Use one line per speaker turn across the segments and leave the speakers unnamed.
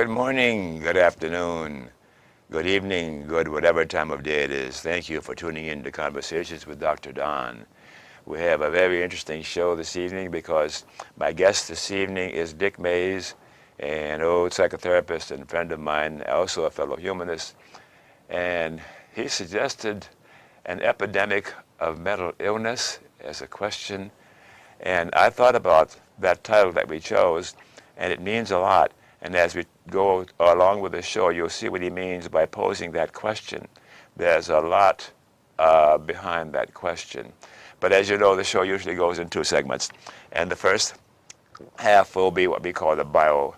Good morning, good afternoon, good evening, good whatever time of day it is. Thank you for tuning in to Conversations with Dr. Don. We have a very interesting show this evening because my guest this evening is Dick Mays, an old psychotherapist and friend of mine, also a fellow humanist. And he suggested an epidemic of mental illness as a question. And I thought about that title that we chose, and it means a lot. And as we go along with the show, you'll see what he means by posing that question. There's a lot behind that question. But as you know, the show usually goes in two segments. And the first half will be what we call the bio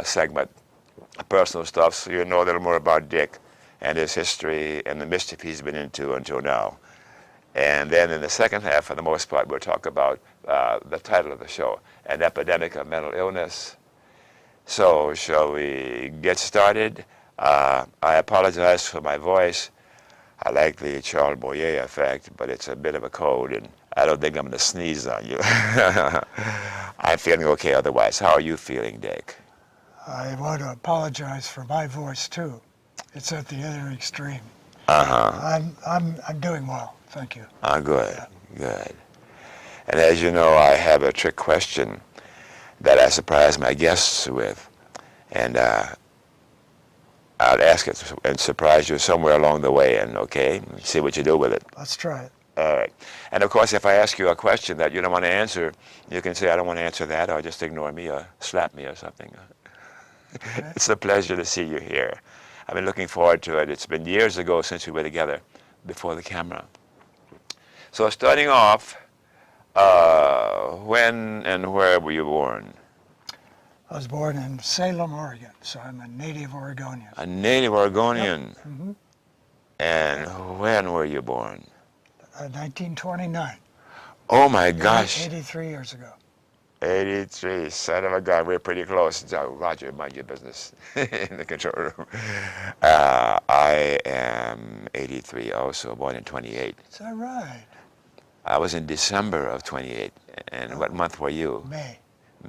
segment, personal stuff, so you know a little more about Dick and his history and the mischief he's been into until now. And then in the second half, for the most part, we'll talk about the title of the show, An Epidemic of Mental Illness. So, shall we get started? I apologize for my voice. I like the Charles Boyer effect, but it's a bit of a cold, and I don't think I'm going to sneeze on you. I'm feeling okay otherwise. How are you feeling, Dick?
I want to apologize for my voice, too. It's at the other extreme. I'm doing well, thank you.
Good, good. And as you know, I have a trick question that I surprise my guests with, and I'll ask it and surprise you somewhere along the way, and see what you do with it.
Let's try it.
All right. And of course, if I ask you a question that you don't want to answer, you can say, I don't want to answer that, or just ignore me, or slap me, or something. Okay. It's a pleasure to see you here. I've been looking forward to it. It's been years ago since we were together before the camera. So starting off, when and where were you born?
I was born in Salem, Oregon, so I'm a native Oregonian.
A native Oregonian?
Yep. Mm-hmm.
And when were you born?
1929.
Oh my gosh.
83 years ago.
83, son of a gun, we're pretty close. Roger, mind your business in the control room. I am 83 also, born in 28.
Is that right?
I was in December of 28. And what month were you?
May.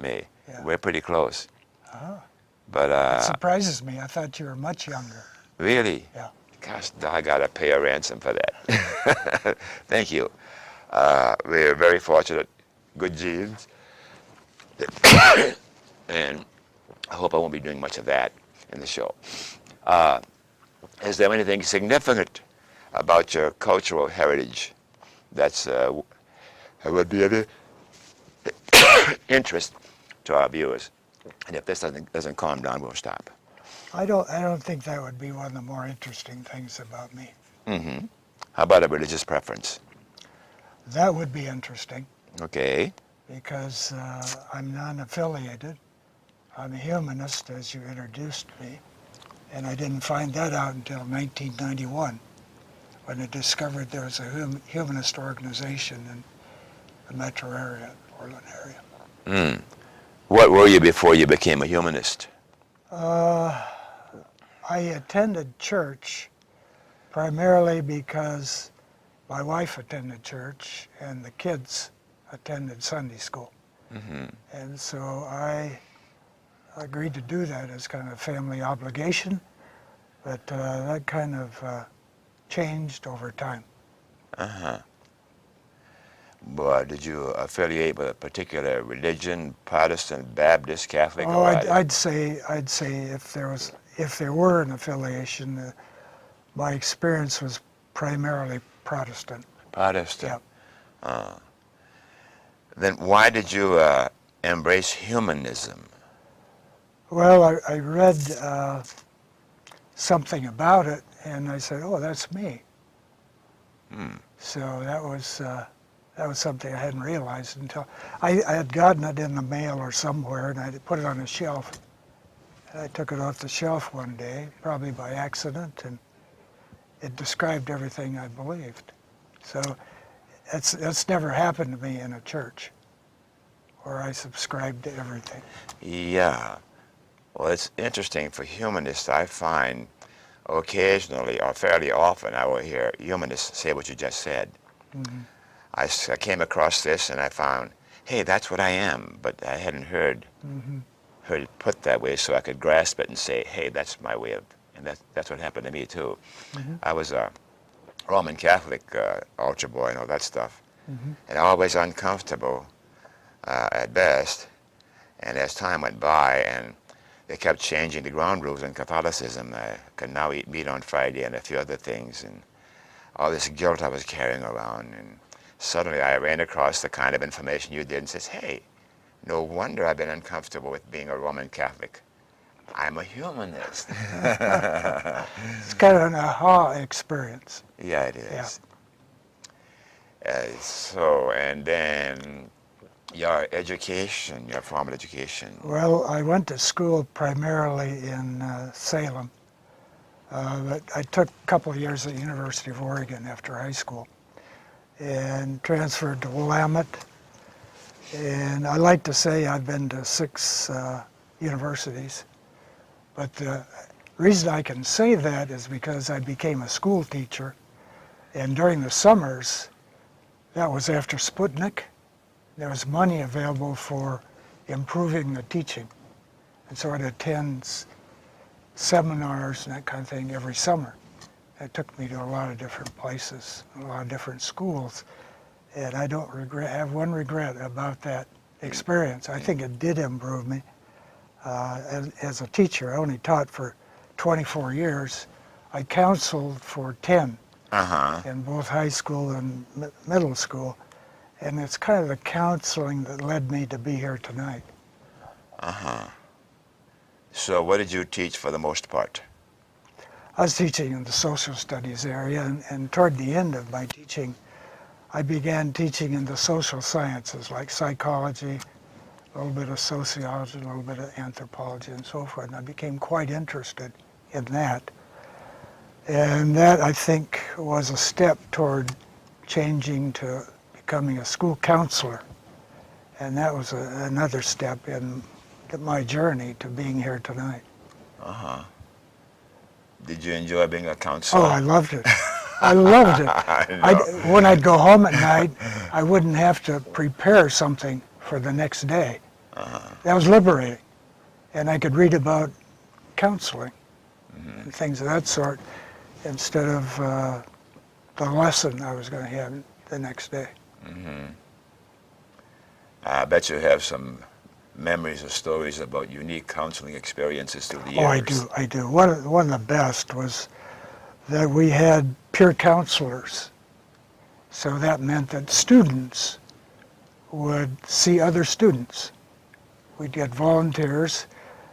May.
Yeah.
We're pretty close.
But it surprises me. I thought you were much younger.
Really?
Yeah.
Gosh, I gotta pay a ransom for that. Thank you. We're very fortunate. Good genes. And I hope I won't be doing much of that in the show. Is there anything significant about your cultural heritage that's would be of interest to our viewers? And if this doesn't calm down, we'll stop.
I don't think that would be one of the more interesting things about me.
Mm-hmm. How about a religious preference?
That would be interesting.
Okay.
Because I'm non-affiliated. I'm a humanist, as you introduced me, and I didn't find that out until 1991, when I discovered there was a humanist organization in the metro area, Portland area.
What were you before you became a humanist?
I attended church primarily because my wife attended church and the kids attended Sunday school. Mm-hmm. And so I agreed to do that as kind of a family obligation, but that kind of changed over time.
But did you affiliate with a particular religion, Protestant, Baptist, Catholic?
Oh, I'd say if there were an affiliation, my experience was primarily Protestant.
Protestant.
Yeah.
Then why did you embrace humanism?
Well, I read something about it, and I said, "Oh, that's me." So that was something I hadn't realized until I had gotten it in the mail or somewhere, and I put it on a shelf. And I took it off the shelf one day, probably by accident, and it described everything I believed. So that's never happened to me in a church, where I subscribed to everything.
Yeah. Well, it's interesting for humanists. I find occasionally, or fairly often, I will hear humanists say what you just said. Mm-hmm. I came across this and I found, hey, that's what I am, but I hadn't heard heard it put that way so I could grasp it and say, hey, that's my way of, and that's what happened to me too. I was a Roman Catholic altar boy and all that stuff, and always uncomfortable at best. And as time went by and they kept changing the ground rules in Catholicism, I could now eat meat on Friday and a few other things, and all this guilt I was carrying around. And suddenly I ran across the kind of information you did and says, hey, no wonder I've been uncomfortable with being a Roman Catholic. I'm a humanist.
It's kind of an aha experience.
Yeah, it is. So, and then your education, your formal education.
Well, I went to school primarily in Salem, but I took a couple of years at the University of Oregon after high school and transferred to Willamette. And I like to say I've been to 6 universities, but the reason I can say that is because I became a school teacher, and during the summers, that was after Sputnik, there was money available for improving the teaching. And so I'd attend seminars and that kind of thing every summer. It took me to a lot of different places, a lot of different schools. And I don't have one regret about that experience. I think it did improve me. As a teacher, I only taught for 24 years. I counseled for 10 in both high school and middle school. And it's kind of the counseling that led me to be here tonight.
So what did you teach for the most part?
I was teaching in the social studies area, and toward the end of my teaching, I began teaching in the social sciences like psychology, a little bit of sociology, a little bit of anthropology and so forth. And I became quite interested in that. And that, I think, was a step toward changing to becoming a school counselor. And that was another step in my journey to being here tonight.
Did you enjoy being a counselor?
Oh, I loved it. I loved it. When I'd go home at night, I wouldn't have to prepare something for the next day. That was liberating. And I could read about counseling and things of that sort instead of the lesson I was going to have the next day.
I bet you have some memories or stories about unique counseling experiences through the years.
Oh, I do. One of the best was that we had peer counselors. So that meant that students would see other students. We'd get volunteers.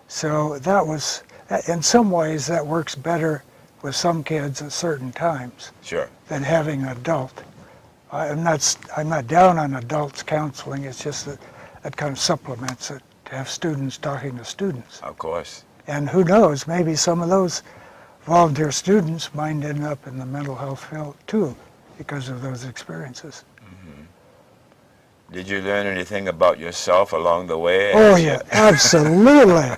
So that was, in some ways, that works better with some kids at certain times than having an adult. I'm not down on adults counseling. It's just that it kind of supplements it to have students talking to students.
Of course.
And who knows, maybe some of those volunteer students might end up in the mental health field too because of those experiences.
Did you learn anything about yourself along the way?
Oh yeah, absolutely.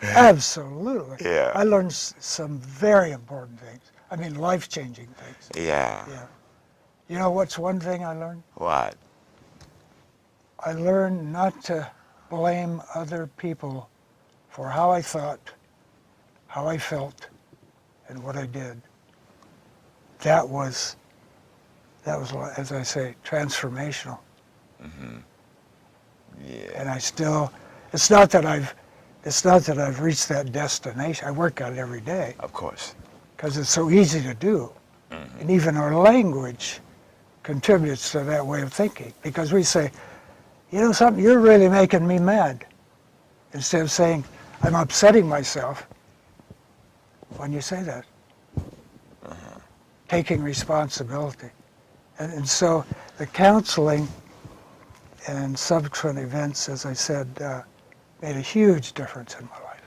Absolutely.
Yeah.
I learned some very important things. I mean, life-changing things.
Yeah.
You know what's one thing I learned?
What?
I learned not to blame other people for how I thought, how I felt, and what I did. That was, as I say, transformational.
Yeah.
And I still, it's not that I've reached that destination. I work on it every day.
Of course.
Because it's so easy to do. And even our language contributes to that way of thinking. Because we say, you know something, you're really making me mad. Instead of saying, I'm upsetting myself when you say that. Taking responsibility. And so the counseling and subsequent events, as I said, made a huge difference in my life.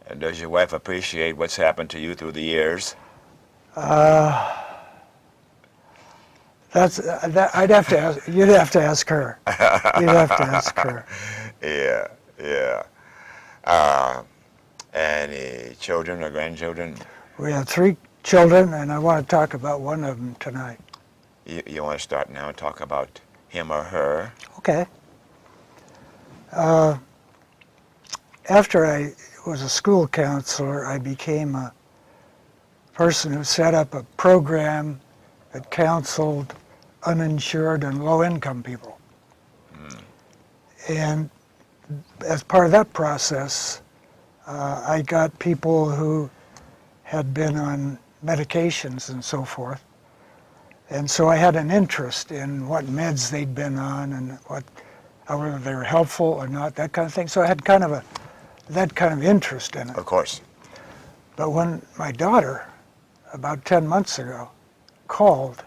And does your wife appreciate what's happened to you through the years?
I'd have to ask. You'd have to ask her. You'd have to ask her.
Yeah. Any children or grandchildren?
We have 3 children, and I want to talk about one of them tonight.
You want to start now and talk about him or her?
Okay. after I was a school counselor, I became a person who set up a program that counseled uninsured and low-income people. And as part of that process, I got people who had been on medications and so forth. And so I had an interest in what meds they'd been on and whether they were helpful or not, that kind of thing. So I had that kind of interest in it.
Of course.
But when my daughter, about 10 months ago, called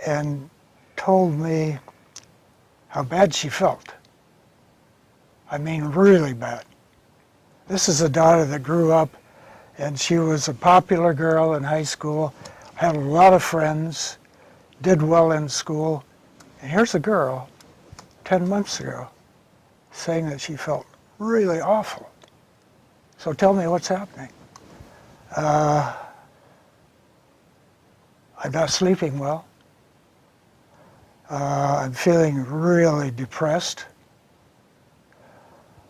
and told me how bad she felt. I mean, really bad. This is a daughter that grew up, and she was a popular girl in high school, had a lot of friends, did well in school. And here's a girl, 10 months ago, saying that she felt really awful. So tell me what's happening. I'm not sleeping well. I'm feeling really depressed.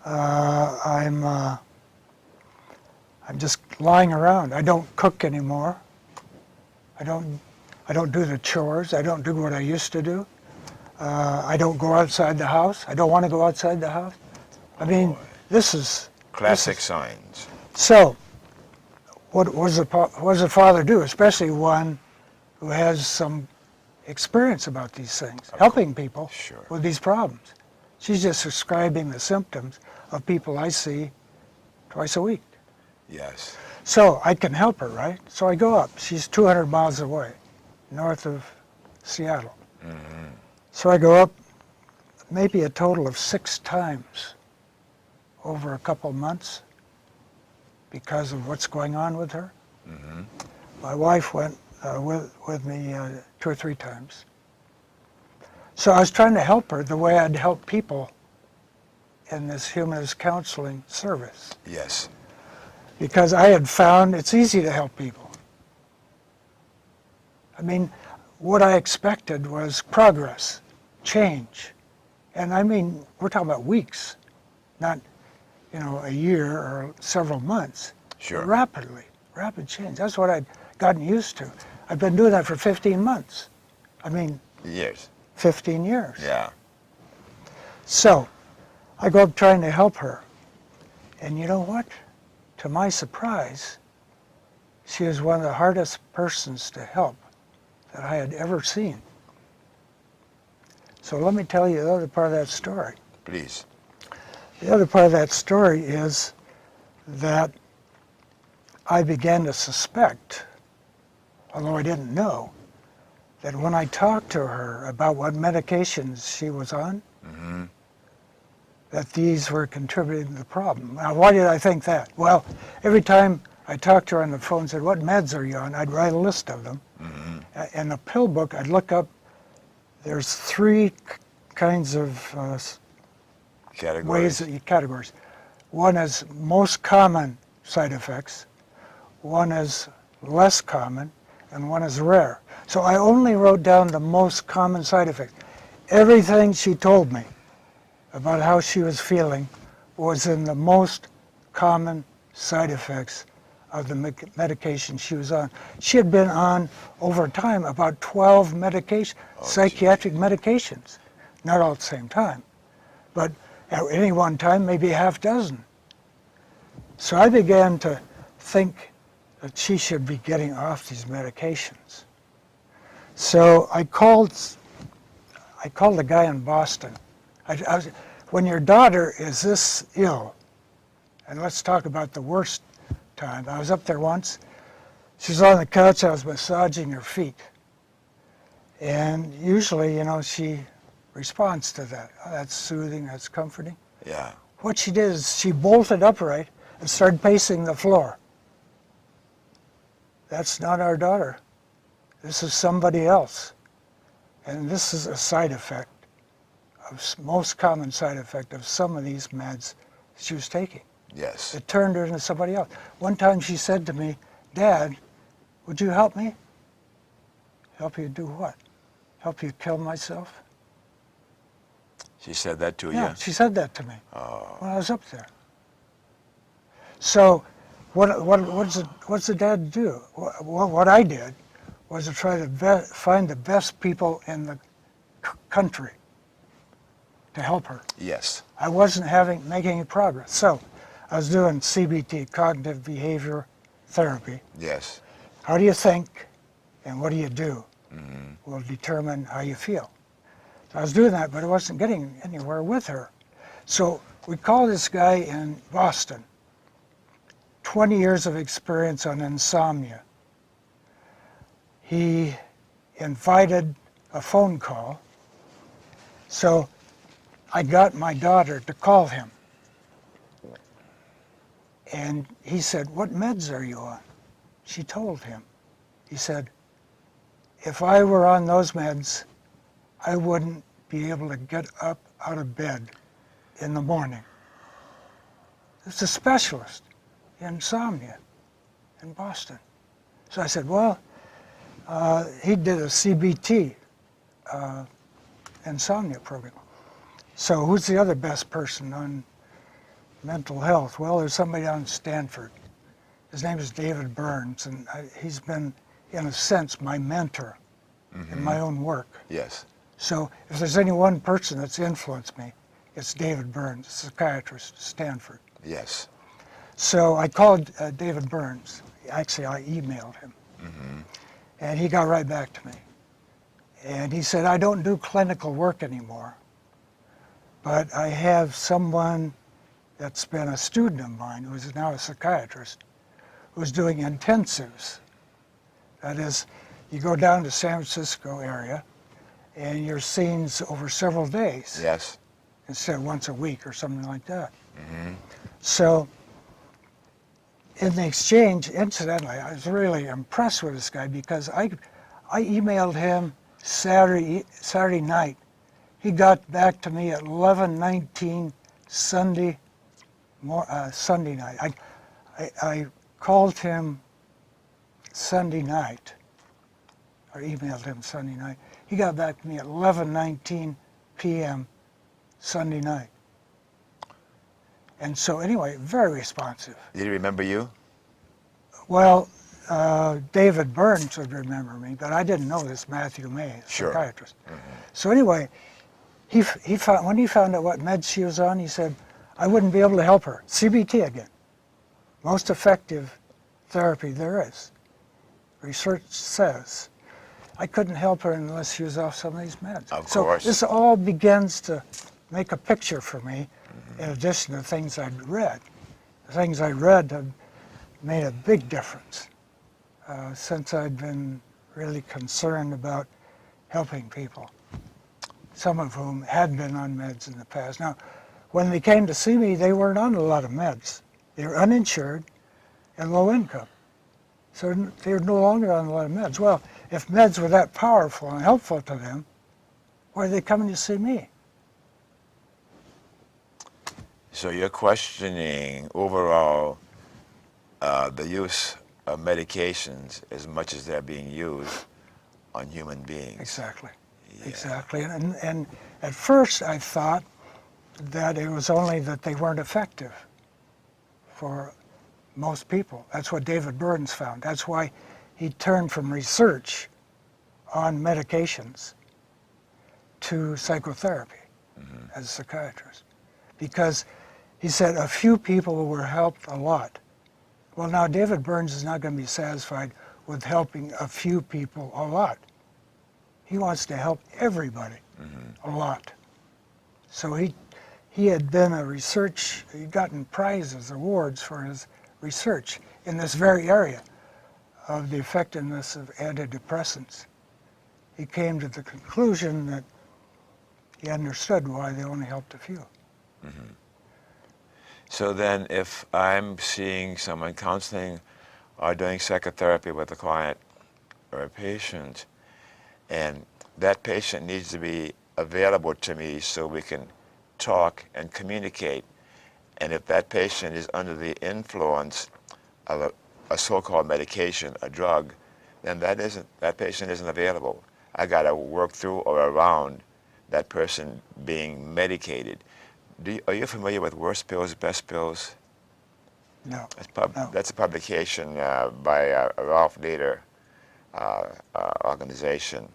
I'm just lying around. I don't cook anymore. I don't do the chores. I don't do what I used to do. I don't go outside the house. I don't want to go outside the house. I mean, this is
classic signs.
So, what does a father do, especially one who has some experience about these things, helping people with these problems? She's just describing the symptoms of people I see twice a week.
Yes.
So I can help her, right? So I go up. She's 200 miles away, north of Seattle. Mm-hmm. So I go up maybe a total of 6 times over a couple months because of what's going on with her. Mm-hmm. My wife went with me 2 or 3 times. So I was trying to help her the way I'd help people in this humanist counseling service.
Yes.
Because I had found it's easy to help people. I mean, what I expected was progress, change. And I mean, we're talking about weeks, not, a year or several months.
Sure.
Rapid change. That's what I'd gotten used to. I've been doing that for 15 months. I mean,
years.
15 years.
Yeah.
So, I go up trying to help her. And you know what? To my surprise, she is one of the hardest persons to help that I had ever seen. So let me tell you the other part of that story.
Please.
The other part of that story is that I began to suspect, although I didn't know, that when I talked to her about what medications she was on, mm-hmm. that these were contributing to the problem. Now, why did I think that? Well, every time I talked to her on the phone and said, what meds are you on? I'd write a list of them. Mm-hmm. In the pill book, I'd look up, there's 3 kinds of categories. One is most common side effects, one is less common, and one is rare. So I only wrote down the most common side effects. Everything she told me about how she was feeling was in the most common side effects of the medication she was on. She had been on, over time, about 12 psychiatric medications. Not all at the same time, but at any one time, maybe a half dozen. So I began to think that she should be getting off these medications. So I called a guy in Boston. When your daughter is this ill, and let's talk about the worst time. I was up there once. She was on the couch. I was massaging her feet. And usually, she responds to that. Oh, that's soothing, that's comforting.
Yeah.
What she did is she bolted upright and started pacing the floor. That's not our daughter. This is somebody else. And this is a side effect, most common side effect of some of these meds she was taking.
Yes.
It turned her into somebody else. One time she said to me, Dad, would you help me? Help you do what? Help you kill myself?
She said that to you?
Yeah, she said that to me
Oh.
when I was up there. So what's the dad do? What I did was to try to find the best people in the country to help her.
Yes.
I wasn't making any progress. So I was doing CBT, cognitive behavior therapy.
Yes.
How do you think and what do you do will determine how you feel. So I was doing that, but I wasn't getting anywhere with her. So we called this guy in Boston, 20 years of experience on insomnia. He invited a phone call. So I got my daughter to call him. And he said, "What meds are you on?" She told him. He said, "If I were on those meds, I wouldn't be able to get up out of bed in the morning." It's a specialist in insomnia in Boston. So I said, well, he did a CBT insomnia program. So who's the other best person on mental health? Well, there's somebody out in Stanford. His name is David Burns, and he's been, in a sense, my mentor in my own work.
Yes.
So if there's any one person that's influenced me, it's David Burns, a psychiatrist at Stanford.
Yes.
So I called David Burns. Actually, I emailed him. And he got right back to me. And he said, "I don't do clinical work anymore, but I have someone that's been a student of mine who is now a psychiatrist who's doing intensives. That is, you go down to San Francisco area and you're seen over several days
Yes.
instead of once a week or something like that." So in the exchange, incidentally, I was really impressed with this guy because I emailed him Saturday night. He got back to me at 11:19 Sunday night. I called him Sunday night, or emailed him Sunday night. He got back to me at 11:19 p.m. Sunday night. And so anyway, very responsive.
Did he remember you?
Well, David Burns would remember me, but I didn't know this Matthew May,
Sure.
psychiatrist. So anyway, when he found out what meds she was on, he said, "I wouldn't be able to help her." CBT again. Most effective therapy there is. Research says. I couldn't help her unless she was off some of these meds.
Of
so
course.
this all begins to make a picture for me, in addition to things I'd read. The things I read have made a big difference since I'd been really concerned about helping people, some of whom had been on meds in the past. Now, when they came to see me, they weren't on a lot of meds. They were uninsured and low income. So they were no longer on a lot of meds. Well, if meds were that powerful and helpful to them, why are they coming to see me?
So you're questioning overall the use of medications as much as they're being used on human beings.
Exactly.
Yeah.
Exactly. And at first I thought that it was only that they weren't effective for most people. That's what David Burns found. That's why he turned from research on medications to psychotherapy as a psychiatrist. Because he said a few people were helped a lot. Well, now David Burns is not going to be satisfied with helping a few people a lot. He wants to help everybody a lot. So he had been he'd gotten prizes, awards for his research in this very area of the effectiveness of antidepressants. He came to the conclusion that he understood why they only helped a few.
So then if I'm seeing someone counseling or doing psychotherapy with a client or a patient, and that patient needs to be available to me so we can talk and communicate. And if that patient is under the influence of a so-called medication, a drug, then that patient isn't available. I got to work through or around that person being medicated. Are you familiar with worst pills, best pills?
No.
That's a publication by a Ralph Nader organization,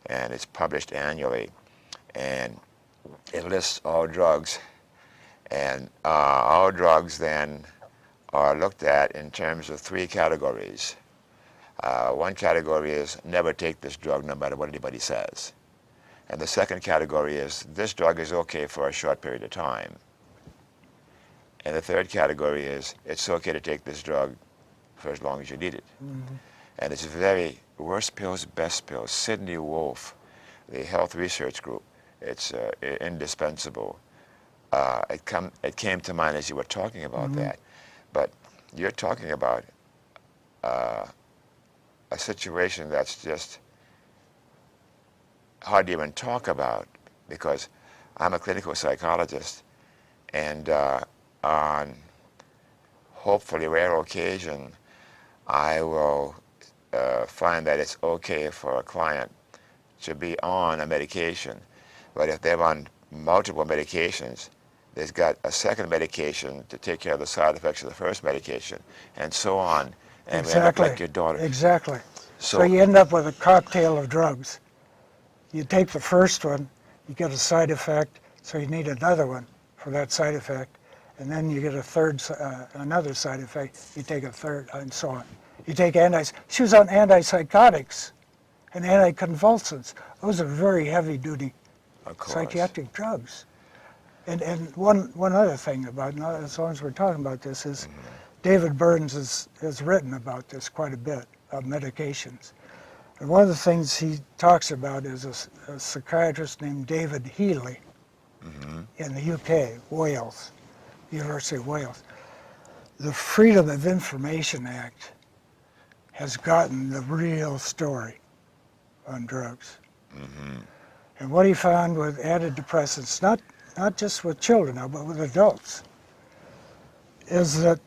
and it's published annually, and it lists all drugs, and all drugs then are looked at in terms of three categories. One category is never take this drug no matter what anybody says. And the second category is this drug is okay for a short period of time. And the third category is it's okay to take this drug for as long as you need it.
Mm-hmm.
And it's very worst pills, best pills. Sidney Wolfe, the health research group, it's indispensable. It came to mind as you were talking about
Mm-hmm.
that. But you're talking about a situation that's just hard to even talk about, because I'm a clinical psychologist, and on hopefully rare occasion I will find that it's okay for a client to be on a medication, but if they're on multiple medications, they've got a second medication to take care of the side effects of the first medication, and so on. And we end up like your daughter.
Exactly. So you end up with a cocktail of drugs. You take the first one, you get a side effect, so you need another one for that side effect, and then you get another side effect, you take a third, and so on. You take she was on antipsychotics and anticonvulsants. Those are very heavy-duty psychiatric drugs. And one other thing about, as long as we're talking about this, is David Burns has written about this quite a bit, of medications. And one of the things he talks about is a psychiatrist named David Healy in the UK, Wales, University of Wales. The Freedom of Information Act has gotten the real story on drugs. And what he found with antidepressants, not just with children now, but with adults, is that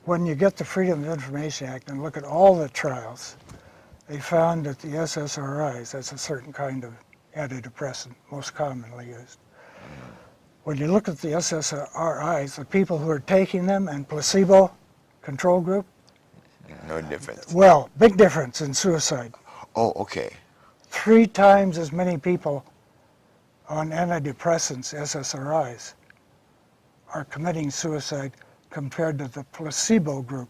when you get the Freedom of Information Act and look at all the trials, they found that the SSRIs, that's a certain kind of antidepressant, most commonly used. When you look at the SSRIs, the people who are taking them and placebo control group,
no difference.
Well, big difference in suicide.
Oh, okay.
3 times as many people on antidepressants, SSRIs, are committing suicide compared to the placebo group.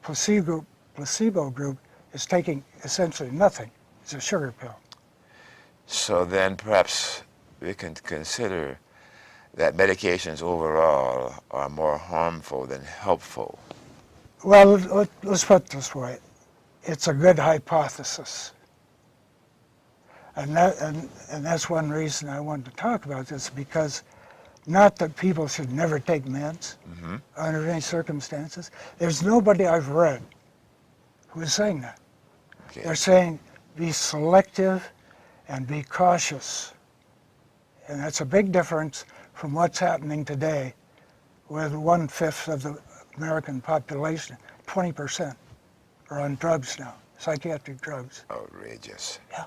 Placebo group is taking essentially nothing. It's a sugar pill.
So then perhaps we can consider that medications overall are more harmful than helpful.
Well, let's put it this way. It's a good hypothesis. And that's one reason I wanted to talk about this, because not that people should never take meds under any circumstances. There's nobody I've read who is saying that.
Okay.
They're saying be selective and be cautious. And that's a big difference from what's happening today with 1/5 of the American population, 20% are on drugs now, psychiatric drugs.
Outrageous.
Yeah.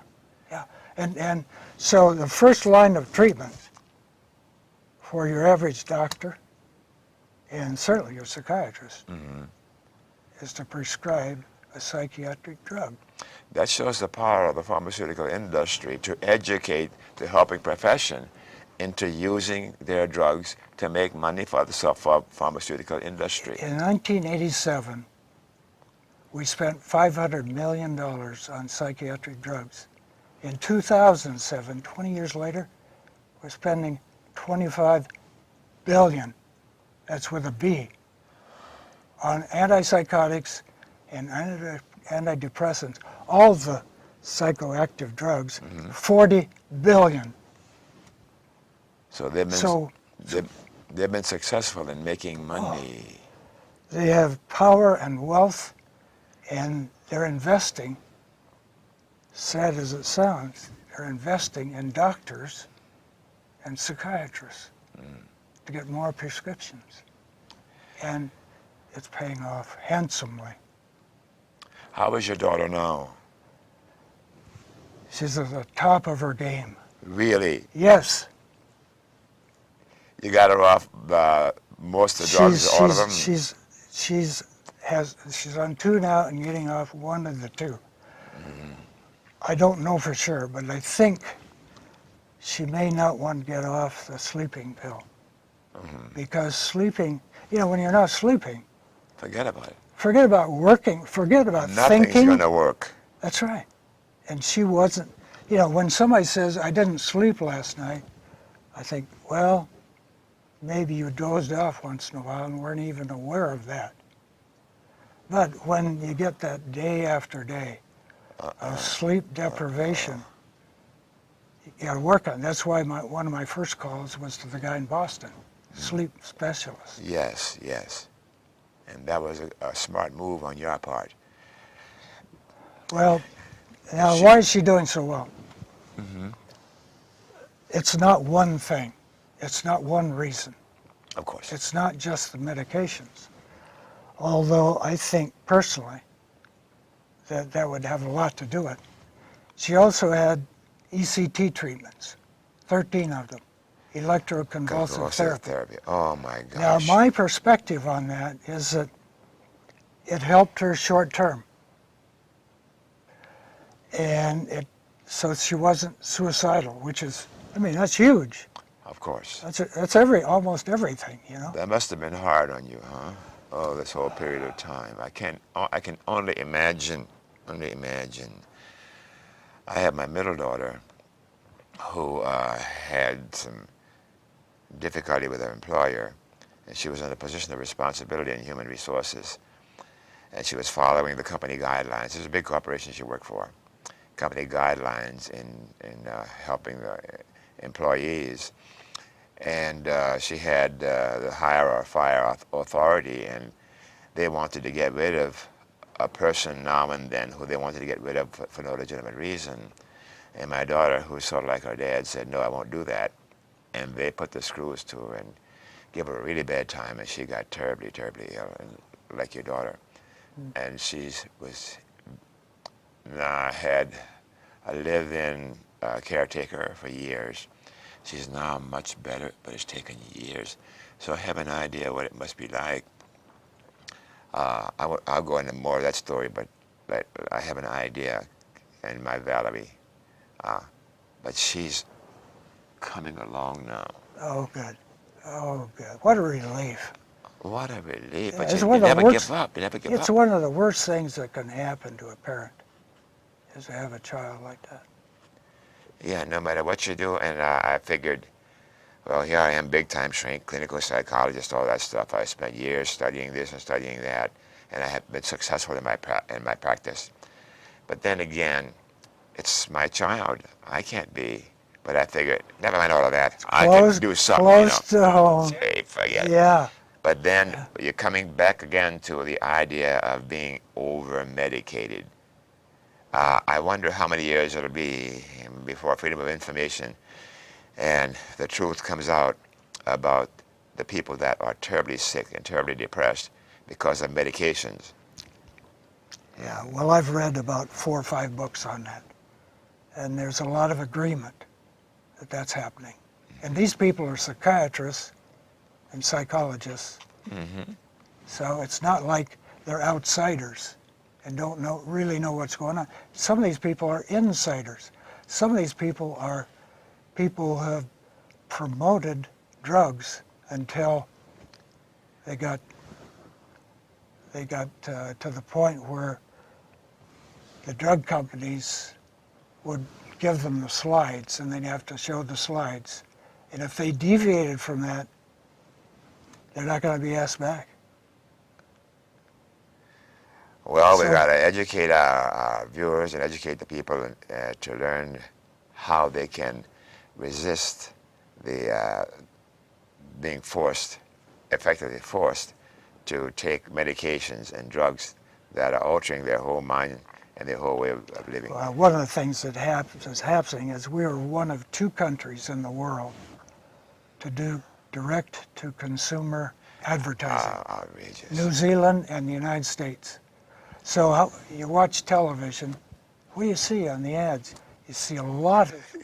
And so the first line of treatment for your average doctor, and certainly your psychiatrist, is to prescribe a psychiatric drug.
That shows the power of the pharmaceutical industry to educate the helping profession into using their drugs to make money for the pharmaceutical industry.
In 1987, we spent $500 million on psychiatric drugs. In 2007, 20 years later, we're spending $25 billion, that's with a B, on antipsychotics and antidepressants, all the psychoactive drugs, $40 billion.
So they've been successful in making money.
They have power and wealth, and they're investing, sad as it sounds, they're investing in doctors and psychiatrists to get more prescriptions. And it's paying off handsomely.
How is your daughter now?
She's at the top of her game.
Really?
Yes.
You got her off most of the drugs, all of them?
she's on 2 now and getting off 1 of the 2. I don't know for sure, but I think she may not want to get off the sleeping pill. Because sleeping, when you're not sleeping,
Forget about it.
forget about working, forget about
Nothing's
thinking.
going to work.
That's right. And she wasn't, when somebody says, I didn't sleep last night, I think, well, maybe you dozed off once in a while and weren't even aware of that. But when you get that day after day of sleep deprivation, you got to work on it. That's why one of my first calls was to the guy in Boston, sleep specialist.
Yes, yes. And that was a smart move on your part.
Well, now why is she doing so well? It's not one thing. It's not one reason.
Of course.
It's not just the medications. Although I think personally that would have a lot to do with it. She also had ECT treatments, 13 of them, electroconvulsive therapy.
Oh my gosh.
Now my perspective on that is that it helped her short term. And so she wasn't suicidal, which is, that's huge.
Of course.
That's almost everything,
That must have been hard on you, huh? Oh, this whole period of time. I can only imagine. I have my middle daughter who had some difficulty with her employer, and she was in a position of responsibility in human resources, and she was following the company guidelines. It was a big corporation she worked for. Company guidelines in helping the employees. And she had the hire or fire authority, and they wanted to get rid of a person now and then who they wanted to get rid of for no legitimate reason. And my daughter, who's sort of like her dad, said, no, I won't do that. And they put the screws to her and gave her a really bad time, and she got terribly, terribly ill, like your daughter. And she had a live-in caretaker for years. She's now much better, but it's taken years. So I have an idea what it must be like. I'll go into more of that story, but I have an idea in my Valerie. But she's coming along now.
Oh, good. Oh, good. What a relief.
What a relief. But
It's
you
one of the
never
worst-
give up. You never give up.
It's one of the worst things that can happen to a parent, is to have a child like that.
Yeah, no matter what you do. And I figured, well, here I am, big-time shrink, clinical psychologist, all that stuff. I spent years studying this and studying that, and I have been successful in my practice. But then again, it's my child. I can't be. But I figured, never mind all of that. I can do something.
Close to home.
Say, forget it.
Yeah.
But then you're coming back again to the idea of being over-medicated. I wonder how many years it'll be before freedom of information and the truth comes out about the people that are terribly sick and terribly depressed because of medications.
Yeah, well, I've read about 4 or 5 books on that. And there's a lot of agreement that that's happening. And these people are psychiatrists and psychologists. So it's not like they're outsiders and don't really know what's going on. Some of these people are insiders. Some of these people are people who have promoted drugs until they got to the point where the drug companies would give them the slides and they'd have to show the slides. And if they deviated from that, they're not going to be asked back.
Well, we got to educate our viewers and educate the people to learn how they can resist the being effectively forced to take medications and drugs that are altering their whole mind and their whole way of living.
Well, one of the things that is happening is we are one of 2 countries in the world to do direct-to-consumer advertising.
Outrageous.
New Zealand and the United States. So you watch television, what do you see on the ads? You see a lot of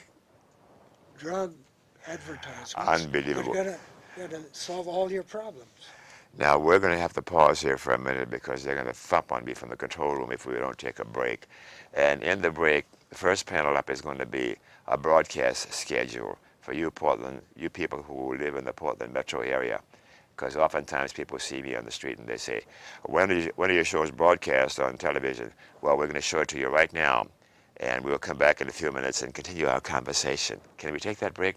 drug advertisements.
Unbelievable.
They're going to solve all your problems.
Now, we're going to have to pause here for a minute because they're going to thump on me from the control room if we don't take a break. And in the break, the first panel up is going to be a broadcast schedule for you Portland, you people who live in the Portland metro area. Because oftentimes people see me on the street and they say, when are your shows broadcast on television? Well, we're going to show it to you right now. And we'll come back in a few minutes and continue our conversation. Can we take that break?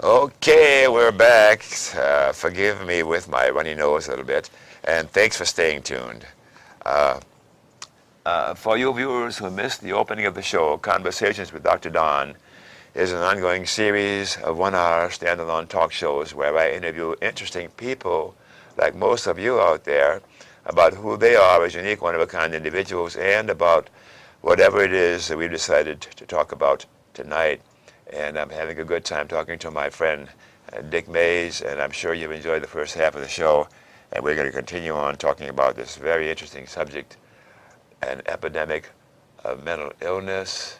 Okay, we're back. Forgive me with my runny nose a little bit, and thanks for staying tuned. For you viewers who missed the opening of the show, Conversations with Dr. Don is an ongoing series of one-hour standalone talk shows where I interview interesting people, like most of you out there, about who they are as unique, one-of-a-kind individuals, and about whatever it is that we've decided to talk about tonight. And I'm having a good time talking to my friend Dick Mays, and I'm sure you've enjoyed the first half of the show. And we're going to continue on talking about this very interesting subject, an epidemic of mental illness.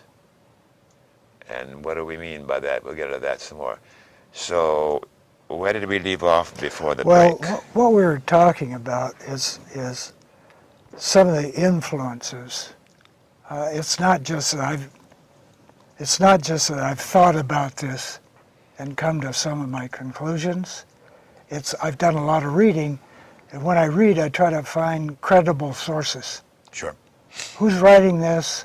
And what do we mean by that? We'll get into that some more. So where did we leave off before the break?
Well, what we were talking about is some of the influences. It's not just that I've thought about this and come to some of my conclusions. I've done a lot of reading, and when I read, I try to find credible sources.
Sure.
Who's writing this,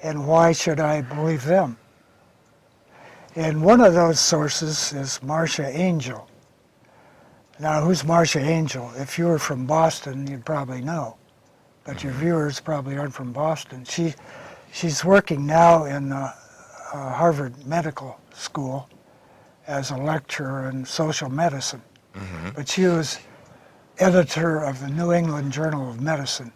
and why should I believe them? And one of those sources is Marcia Angel. Now, who's Marcia Angel? If you were from Boston, you'd probably know, but your viewers probably aren't from Boston. She's working now in Harvard Medical School as a lecturer in social medicine. Mm-hmm. But she was editor of the New England Journal of Medicine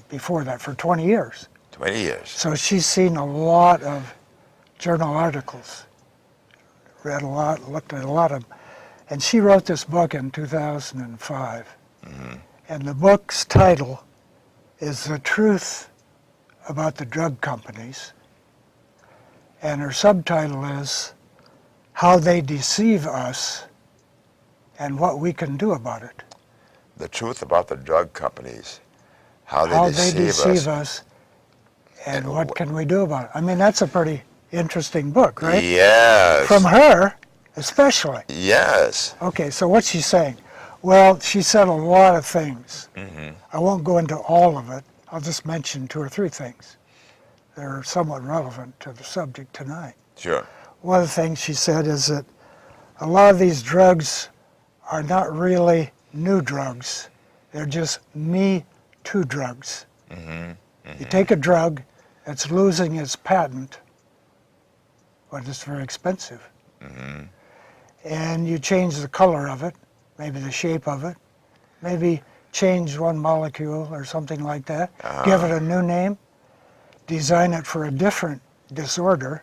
before that for 20 years.
20 years.
So she's seen a lot of journal articles, read a lot, looked at a lot of them. And she wrote this book in 2005. Mm-hmm. And the book's title is The Truth About the Drug Companies. And her subtitle is How They Deceive Us and What We Can Do About It.
The truth about the drug companies. How they deceive us.
And what can we do about it? I mean, that's a pretty interesting book, right?
Yes.
From her, especially.
Yes.
Okay, so what's she saying? Well, she said a lot of things. Mm-hmm. I won't go into all of it. I'll just mention 2 or 3 things that are somewhat relevant to the subject tonight.
Sure.
One of the things she said is that a lot of these drugs are not really new drugs. They're just Me Too drugs. You take a drug that's losing its patent, but it's very expensive, and you change the color of it, maybe the shape of it, maybe change one molecule or something like that, give it a new name, design it for a different disorder,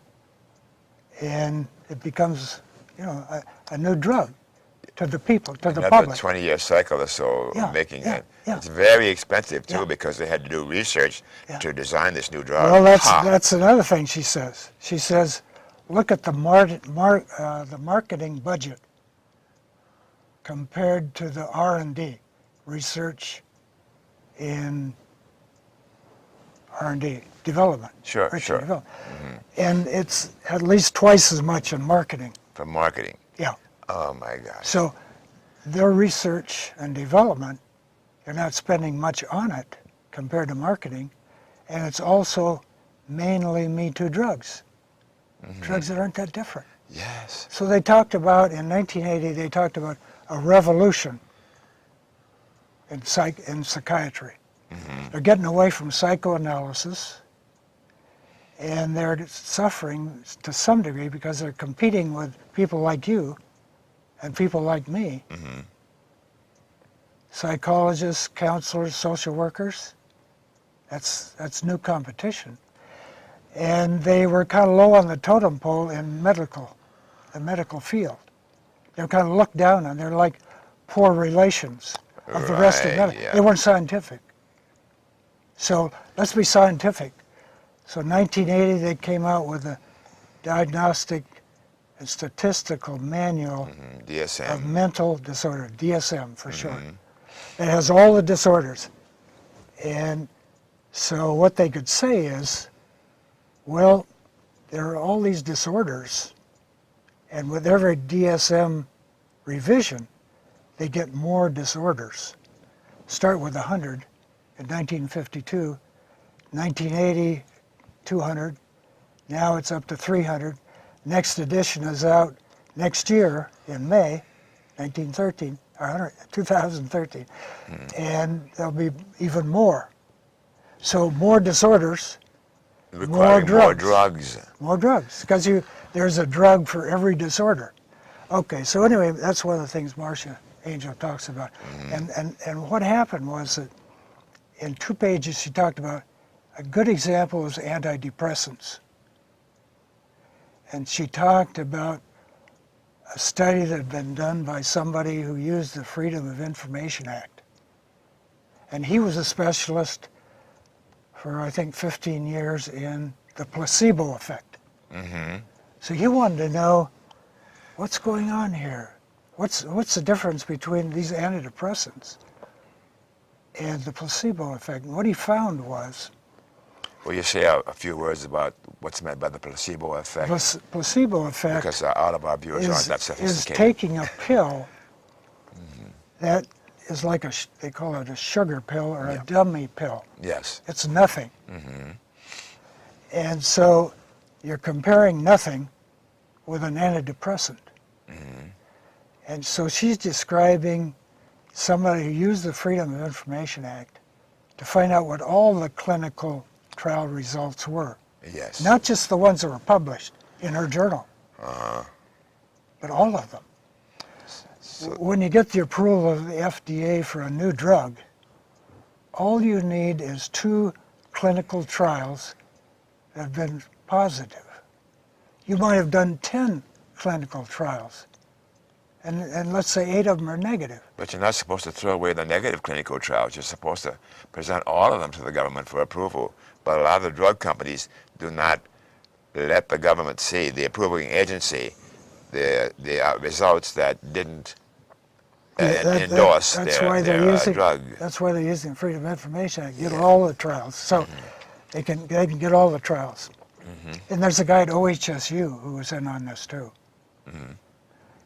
and it becomes, a new drug to the people, to the
Another
public.
20-year cycle or so
Yeah,
making
yeah,
it.
yeah.
It's very expensive too
Yeah.
because they had to do research
Yeah.
to design this new drug.
Well, that's another thing she says. She says, look at the marketing budget compared to the R&D, research in R&D, development.
Sure,
research
sure.
and development. And it's at least twice as much in marketing.
For marketing.
Yeah.
Oh my gosh.
So their research and development, they're not spending much on it compared to marketing, and it's also mainly Me Too drugs, drugs that aren't that different.
Yes.
So they talked about, in 1980, they talked about a revolution in psychiatry. They're getting away from psychoanalysis, and they're suffering to some degree because they're competing with people like you and people like me, psychologists, counselors, social workers. That's new competition. And they were kind of low on the totem pole in the medical field. They're kind of looked down on. They're like poor relations of the rest of
Right,
medicine.
yeah.
They weren't scientific. So let's be scientific. So 1980, they came out with a diagnostic and statistical manual of
DSM.
mental disorder, DSM for short. It has all the disorders. And so what they could say is, well, there are all these disorders, and with every DSM revision, they get more disorders. Start with 100 in 1952, 1980, 200, now it's up to 300. Next edition is out next year in May, 2013, and there'll be even more. So more disorders,
Requiring more
drugs.
drugs.
More drugs, because there's a drug for every disorder. Okay, so anyway, that's one of the things Marcia Angel talks about. And what happened was that in 2 pages she talked about a good example is antidepressants. And she talked about a study that had been done by somebody who used the Freedom of Information Act. And he was a specialist for, I think, 15 years in the placebo effect. So he wanted to know, what's going on here? What's the difference between these antidepressants and the placebo effect? And what he found was,
Will you say a few words about what's meant by the placebo effect?
placebo effect
Because all of our viewers aren't that
is
sophisticated.
taking a pill that is like they call it a sugar pill or a dummy pill.
Yes.
It's nothing. And so you're comparing nothing with an antidepressant. And so she's describing somebody who used the Freedom of Information Act to find out what all the clinical trial results were.
Yes.
Not just the ones that were published in her journal, but all of them.
So,
When you get the approval of the FDA for a new drug, all you need is 2 clinical trials that have been positive. You might have done 10 clinical trials, and let's say 8 of them are negative.
but you're not supposed to throw away the negative clinical trials. You're supposed to present all of them to the government for approval. But a lot of the drug companies do not let the government see, the approving agency, the results that didn't endorse
That's why
their
they're using,
drug.
That's why they're using Freedom of Information Act, get all the trials. So they can get all the trials. And there's a guy at OHSU who was in on this too.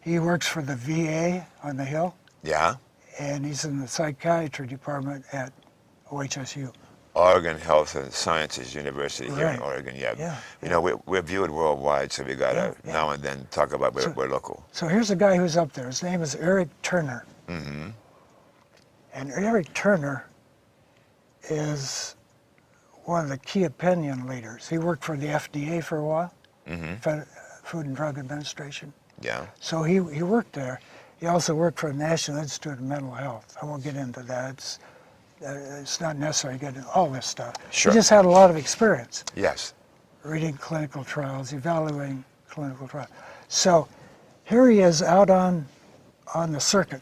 He works for the VA on the Hill,
Yeah?
and he's in the psychiatry department at OHSU.
Oregon Health and Sciences University here in
Right.
Oregon. Yeah.
Yeah,
You know, we're viewed worldwide, so we got to
Yeah.
now and then talk about
So-
we're local.
So here's a guy who's up there. His name is Eric Turner.
Mm-hmm.
And Eric Turner is one of the key opinion leaders. He worked for the FDA for a while,
Mm-hmm.
Food and Drug Administration.
Yeah.
So he worked there. He also worked for the National Institute of Mental Health. I won't get into that. It's not necessary to get into all this stuff.
Sure.
He just had a lot of experience
Yes.
reading clinical trials, evaluating clinical trials. So here he is out on the circuit,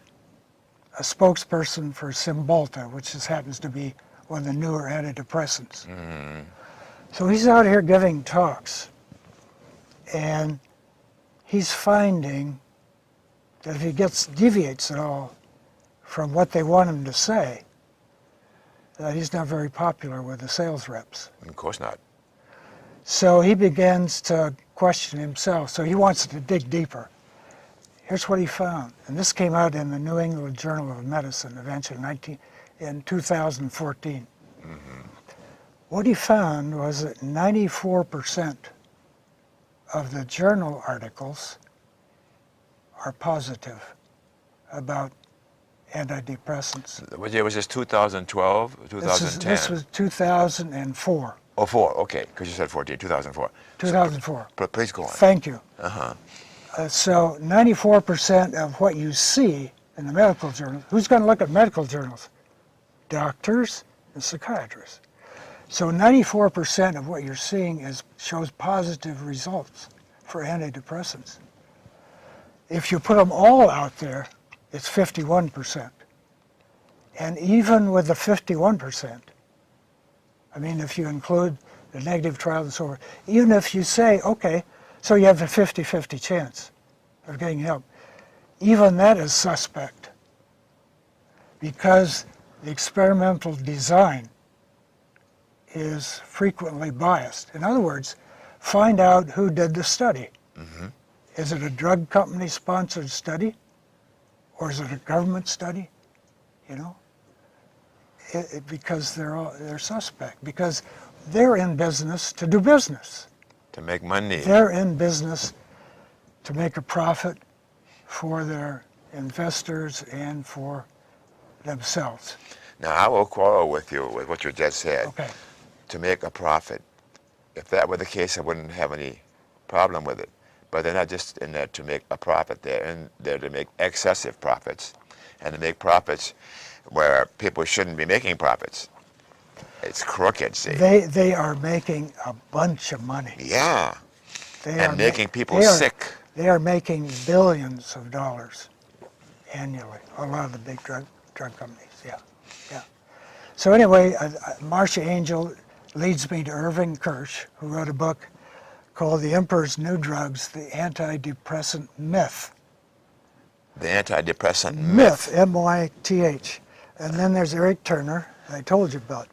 a spokesperson for Cymbalta, which just happens to be one of the newer antidepressants.
Mm-hmm.
So he's out here giving talks, and he's finding that if he deviates at all from what they want him to say, that he's not very popular with the sales reps.
Of course not.
So he begins to question himself. So he wants to dig deeper. Here's what he found, and this came out in the New England Journal of Medicine eventually in 2014.
Mm-hmm.
What he found was that 94% of the journal articles are positive about antidepressants.
What year was this? 2012, 2010?
This was 2004.
Oh, 4. Okay, because you said 14. 2004.
2004.
But please go on.
Thank you.
Uh-huh.
So 94% of what you see in the medical journals, who's going to look at medical journals? Doctors and psychiatrists. So 94% of what you're seeing shows positive results for antidepressants. If you put them all out there, it's 51%. And even with the 51%, I mean, if you include the negative trials and so forth, even if you say, okay, so you have a 50-50 chance of getting help, even that is suspect because the experimental design is frequently biased. In other words, find out who did the study.
Mm-hmm.
Is it a drug company sponsored study? Or is it a government study? You know? Because they're suspect. Because they're in business to do business.
To make money.
They're in business to make a profit for their investors and for themselves.
Now, I will quarrel with you with what you just said.
Okay.
To make a profit. If that were the case, I wouldn't have any problem with it. But they're not just in there to make a profit. They're in there to make excessive profits and to make profits where people shouldn't be making profits. It's crooked, see.
They are making a bunch of money.
Yeah.
They
And
are
making people sick.
They are making billions of dollars annually. A lot of the big drug companies, yeah. So anyway, Marcia Angel leads me to Irving Kirsch, who wrote a book called The Emperor's New Drugs, The Antidepressant Myth.
The antidepressant
Myth, M-Y-T-H. And then there's Eric Turner, I told you about.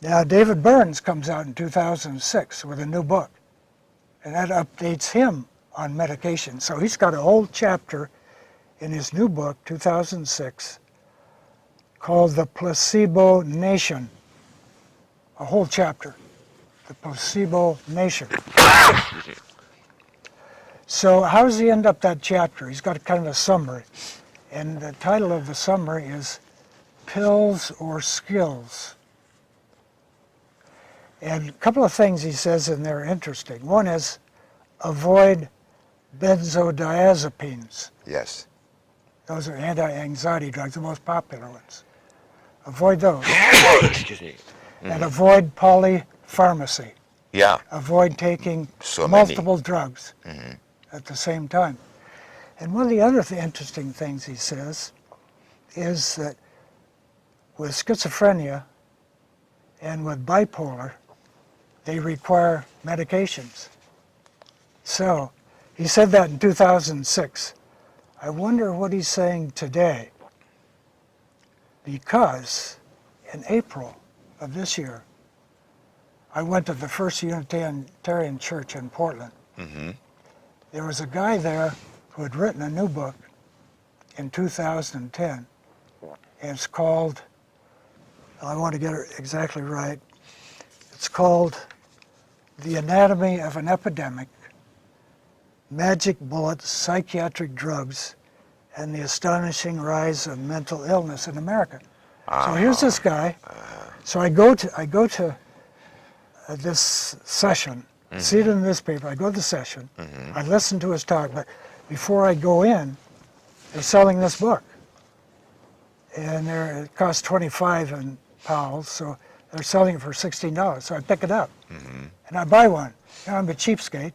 Now, David Burns comes out in 2006 with a new book, and that updates him on medication. So he's got a whole chapter in his new book, 2006, called The Placebo Nation. A whole chapter, The Placebo Nation. So how does he end up that chapter? He's got kind of a summary. And the title of the summary is Pills or Skills. And a couple of things he says in there are interesting. One is avoid benzodiazepines.
Yes.
Those are anti-anxiety drugs, the most popular ones. Avoid those.
Excuse me.
And avoid polypharmacy.
Yeah.
Avoid taking
So
multiple drugs
Mm-hmm.
at the same time. And one of the other interesting things he says is that with schizophrenia and with bipolar, they require medications. So he said that in 2006. I wonder what he's saying today, because in April of this year, I went to the First Unitarian Church in Portland.
Mm-hmm.
There was a guy there who had written a new book in 2010, and it's called I want to get it exactly right. It's called The Anatomy of an Epidemic, Magic Bullets, Psychiatric Drugs, and the Astonishing Rise of Mental Illness in America. So here's this guy. So I go to this session, see it in the newspaper. I go to the session. I listen to his talk, but before I go in, they're selling this book, and it costs 25 in pounds, so they're selling it for $16. So I pick it up, and I buy one. Now I'm a cheapskate.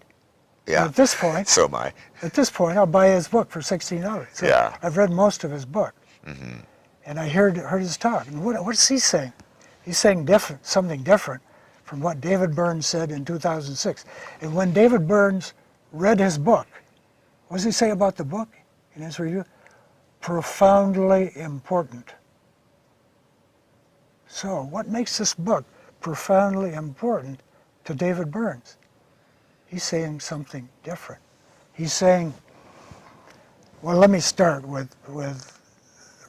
Yeah.
At this point,
So am I.
At this point, I'll buy his book for $16. So
Yeah.
I've read most of his book, and I heard his talk. And what is he saying? He's saying something different from what David Burns said in 2006. And when David Burns read his book, what does he say about the book in his review? Profoundly important. So what makes this book profoundly important to David Burns? He's saying something different. He's saying, well, let me start with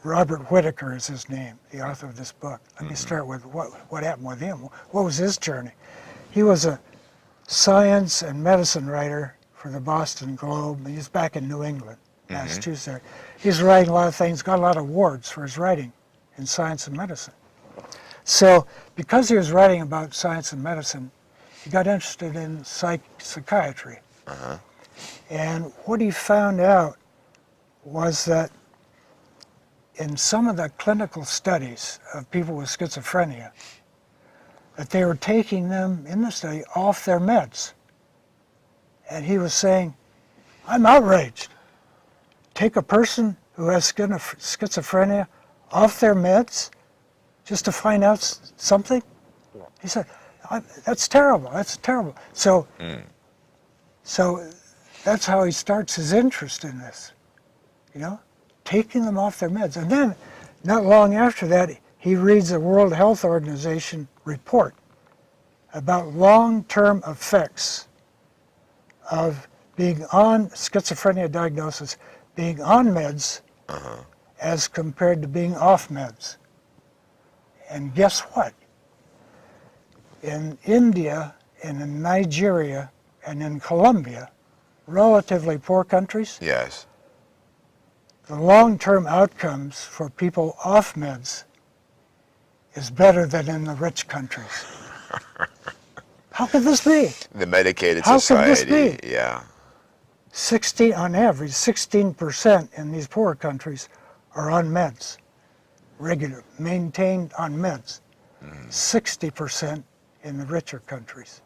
Robert Whitaker is his name, the author of this book. Let me start with what happened with him. What was his journey? He was a science and medicine writer for the Boston Globe. He's back in New England, Massachusetts. He's writing a lot of things, got a lot of awards for his writing in science and medicine. So because he was writing about science and medicine, he got interested in psychiatry. And what he found out was that in some of the clinical studies of people with schizophrenia, that they were taking them in the study off their meds. And he was saying, I'm outraged. Take a person who has schizophrenia off their meds just to find out something? He said, that's terrible, that's terrible. So that's how he starts his interest in this, taking them off their meds. And then, not long after that, he reads a World Health Organization report about long-term effects of being on schizophrenia diagnosis, being on meds, as compared to being off meds. And guess what? In India and in Nigeria and in Colombia, relatively poor countries,
Yes.
the long-term outcomes for people off meds is better than in the rich countries. How could this be?
The medicated
How could
society.
this be?
Yeah.
On average, 16% in these poorer countries are on meds, regular, maintained on meds. 60% in the richer countries.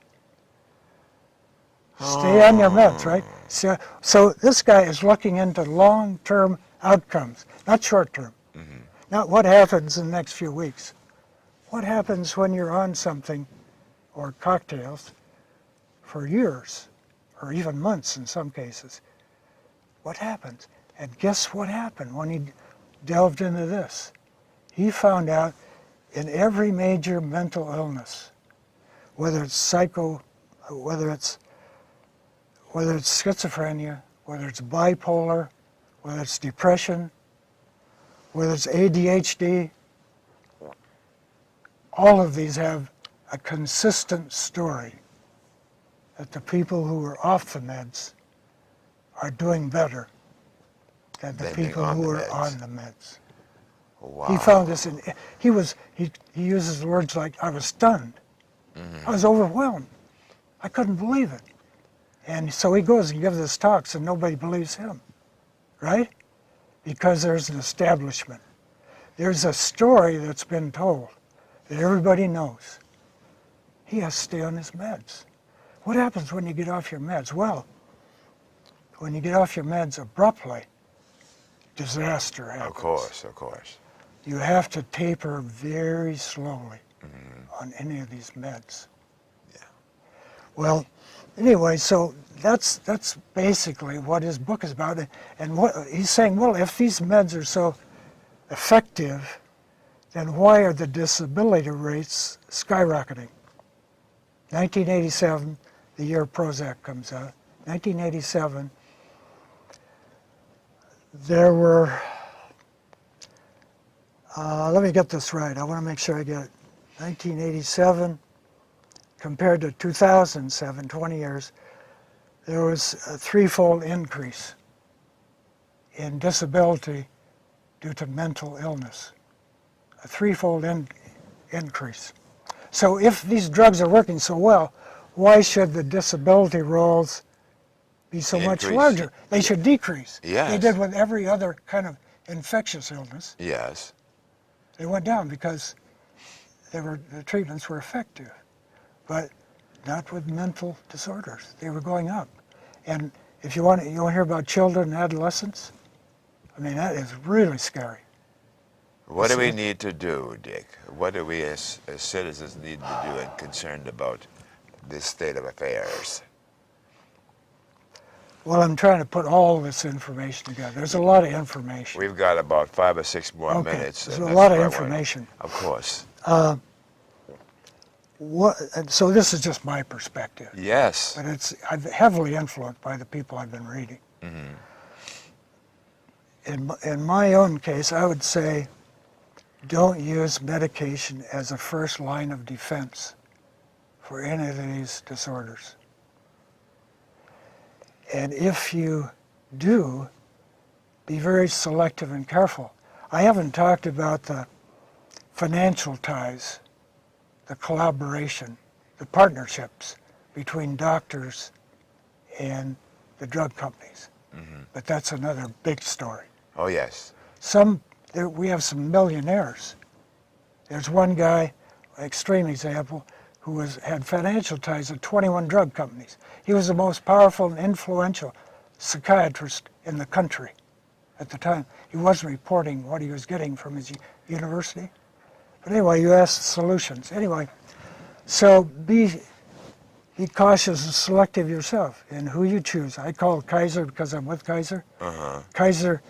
Stay on your meds, right? So this guy is looking into long-term outcomes, not short-term. Not what happens in the next few weeks. What happens when you're on something, or cocktails, for years, or even months in some cases? What happens? And guess what happened when he delved into this? He found out in every major mental illness, whether it's whether it's schizophrenia, whether it's bipolar, whether it's depression, whether it's ADHD, all of these have a consistent story that the people who are off the meds are doing better than the people who are on the meds.
Wow.
He found this he uses words like, I was stunned. I was overwhelmed. I couldn't believe it. And so he goes and gives his talks and nobody believes him, right? Because there's an establishment. There's a story that's been told that everybody knows. He has to stay on his meds. What happens when you get off your meds? Well, when you get off your meds abruptly, disaster happens.
Of course.
You have to taper very slowly on any of these meds.
Yeah.
Well, anyway, so that's basically what his book is about. And what he's saying, well, if these meds are so effective, then why are the disability rates skyrocketing? 1987, the year Prozac comes out, 1987, there were Let me get this right. I want to make sure I get it. 1987 compared to 2007, 20 years, there was a threefold increase in disability due to mental illness. A threefold increase. So if these drugs are working so well, why should the disability rolls be so much larger? They should decrease.
Yes.
They did with every other kind of infectious illness.
Yes.
They went down because the treatments were effective, but not with mental disorders. They were going up. And if you want to hear about children and adolescents, I mean, that is really scary.
What do we need to do, Dick? What do we as citizens need to do and concerned about this state of affairs?
Well, I'm trying to put all this information together. There's a lot of information.
We've got about 5 or 6 more minutes.
There's a lot of information.
Of course.
So this is just my perspective.
Yes.
But I'm heavily influenced by the people I've been reading.
Mm-hmm.
In my own case, I would say don't use medication as a first line of defense for any of these disorders. And if you do, be very selective and careful. I haven't talked about the financial ties, the collaboration, the partnerships between doctors and the drug companies.
Mm-hmm.
But that's another big story.
Oh, yes.
We have some millionaires. There's one guy, extreme example, who had financial ties to 21 drug companies. He was the most powerful and influential psychiatrist in the country at the time. He wasn't reporting what he was getting from his university. But anyway, you asked solutions. Anyway, so be cautious and selective yourself in who you choose. I call Kaiser because I'm with Kaiser.
Uh-huh.
Kaiser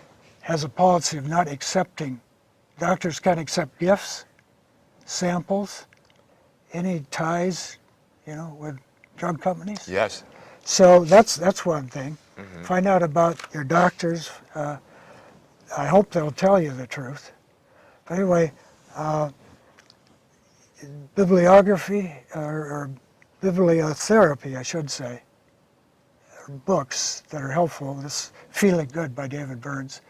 has a policy of not accepting. Doctors can't accept gifts, samples, any ties, with drug companies.
Yes.
So that's one thing.
Mm-hmm.
Find out about your doctors. I hope they'll tell you the truth. But anyway, bibliography or bibliotherapy, I should say, books that are helpful. This Feeling Good by David Burns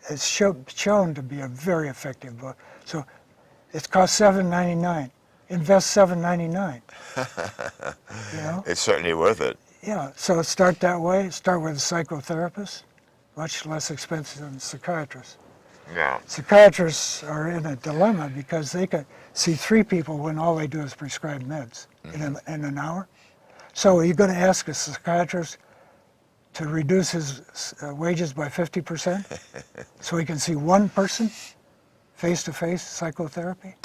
is shown to be a very effective book. So it costs $7.99. Invest $7.99.
It's certainly worth it.
Yeah. So start that way. Start with a psychotherapist, much less expensive than a psychiatrist.
Yeah.
Psychiatrists are in a dilemma because they could see 3 people when all they do is prescribe meds in an hour. So are you going to ask a psychiatrist to reduce his wages by 50% so he can see one person face-to-face psychotherapy?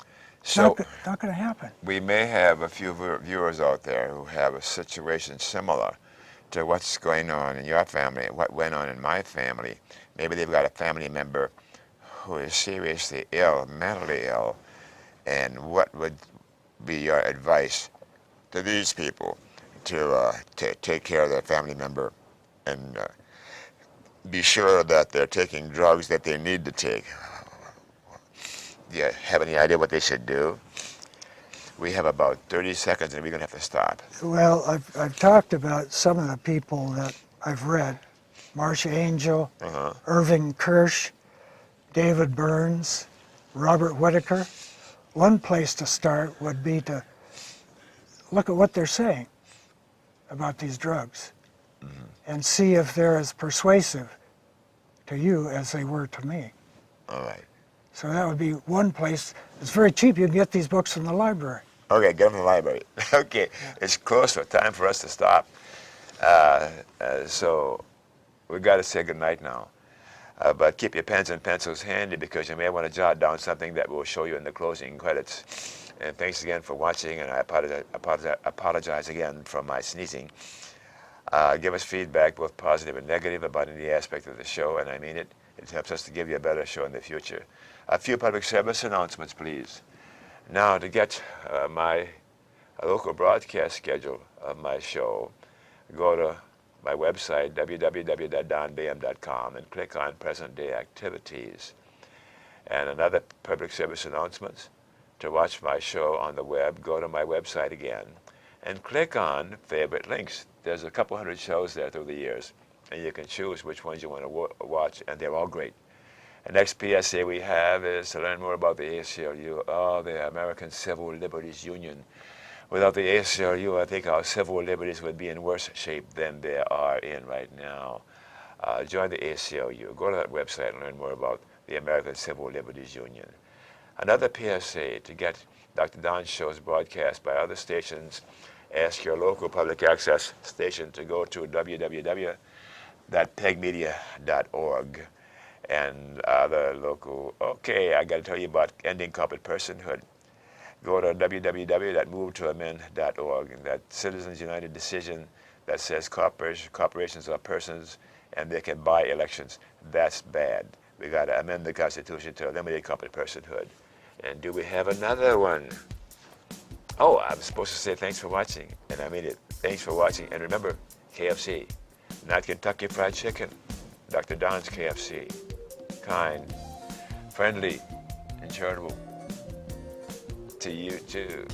So
not going to happen.
we may have a few viewers out there who have a situation similar to what's going on in your family, what went on in my family. Maybe they've got a family member who is seriously ill, mentally ill, and what would be your advice to these people to take care of their family member and be sure that they're taking drugs that they need to take? Do you have any idea what they should do? We have about 30 seconds and we're going to have to stop.
Well, I've talked about some of the people that I've read. Marcia Angel, Irving Kirsch, David Burns, Robert Whitaker. One place to start would be to look at what they're saying about these drugs and see if they're as persuasive to you as they were to me.
All right.
So that would be one place. It's very cheap. You can get these books from the library.
Okay, get them from the library. Okay, it's close for time for us to stop. So we've got to say goodnight now. But keep your pens and pencils handy because you may want to jot down something that we'll show you in the closing credits. And thanks again for watching, and I apologize again for my sneezing. Give us feedback, both positive and negative, about any aspect of the show, and I mean it. It helps us to give you a better show in the future. A few public service announcements, please. Now, to get my local broadcast schedule of my show, go to my website, www.donbam.com, and click on Present Day Activities. And another public service announcement: to watch my show on the web, go to my website again and click on favorite links. There's a couple hundred shows there through the years, and you can choose which ones you want to watch, and they're all great. The next PSA we have is to learn more about the ACLU, the American Civil Liberties Union. Without the ACLU, I think our civil liberties would be in worse shape than they are in right now. Join the ACLU. Go to that website and learn more about the American Civil Liberties Union. Another PSA: to get Dr. Don's shows broadcast by other stations, ask your local public access station to go to www.pegmedia.org. And other local, okay, I got to tell you about ending corporate personhood. Go to www.movetoamend.org, and that Citizens United decision that says corporations are persons and they can buy elections. That's bad. We got to amend the Constitution to eliminate corporate personhood. And do we have another one? Oh, I'm supposed to say thanks for watching, and I mean it. Thanks for watching, and remember, KFC, not Kentucky Fried Chicken. Dr. Don's KFC. Kind, friendly, and charitable. To you too,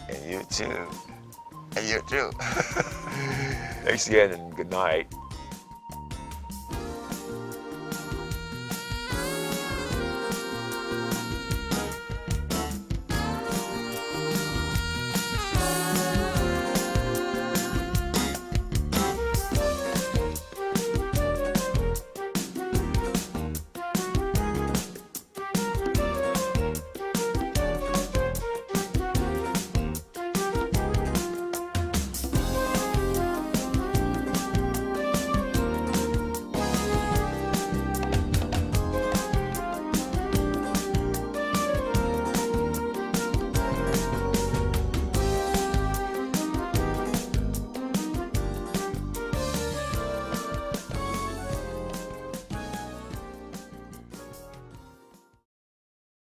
and you too, and you too. Thanks again, and good night.